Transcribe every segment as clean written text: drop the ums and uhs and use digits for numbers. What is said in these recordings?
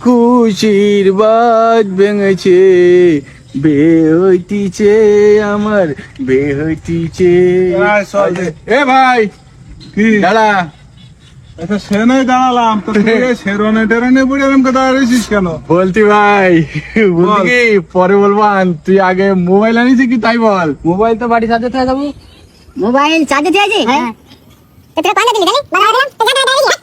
খুশির বাজ ভেঙেছে, বে হইতিছে আমার, বে হইতিছে। এ ভাই কি দাঁড়া, আচ্ছা সে নাই দাঁড়ালাম তো তুই শেরনে টেরনে বুড়ে এরকম দাঁড়িয়েছিস কেন? বলতি ভাই বলতি কি পরে বলবো, তুই আগে মোবাইল আনিস কি তাই বল। মোবাইল তো বাড়ি চার্জে থেকে যাবো। মোবাইল চার্জে দিয়ে আছে হ্যাঁ তো তোরা কোন দিলি জানি বাবা দিলাম তো জানা দাঁড়িয়ে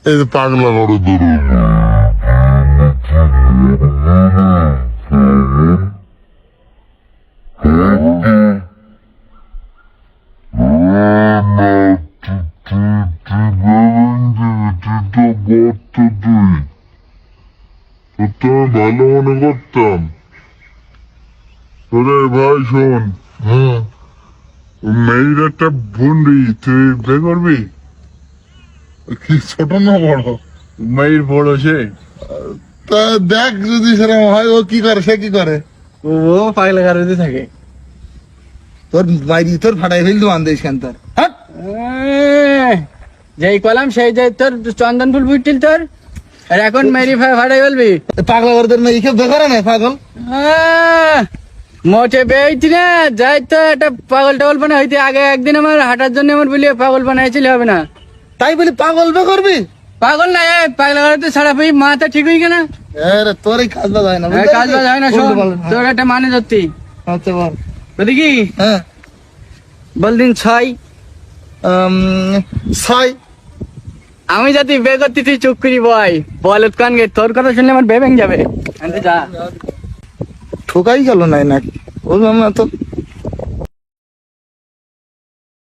এই যে পাগলা করে ধরো ভালো মনে করতাম। ওরে ভাই শোন, মেয়ের একটা বন্ডি তুই বে করবি? কি ছোট না বড়? মাইর বড় সে, তা দেখ যদি সেরকম হয়। ও কি করে, সে কি করে? ও পাগলা গাড়িতে থাকে। তোর বাইরে তোর ফাটাই ফেলতো আন্দেশ কেন তোর? যেই কলাম সেই যে তোর চন্দন ফুল বুঝছিল তোর, আর এখন মেরি ভাড়াই বলবি পাগলা করে তোর মেয়ে কেউ বেকার না পাগল। মোটে বেইতি না যাই তো একটা পাগল টাগল বানা হইতে আগে একদিন আমার হাঁটার জন্য আমার বলি পাগল বানাইছিল হবে না। তাই বলি পাগল বে করবি? পাগল না পাগলা গাড়িতে ছাড়া পেয়ে মাথা ঠিক হয়ে গেল। আরে তোর এই কাজ বাজ হয় না, কাজ বাজ হয় না। শোন তোর একটা মানে ধরতি আচ্ছা বল। বলি কি হ্যাঁ বল দিন ছয়, ছয়। আমি যদি বে করতে তুই চুপ করি বয় বল উৎকান গে, তোর কথা শুনলে আমার বে ভেঙে যাবে। যা ঠোকাই গেল নাই নাকি? বললাম না তো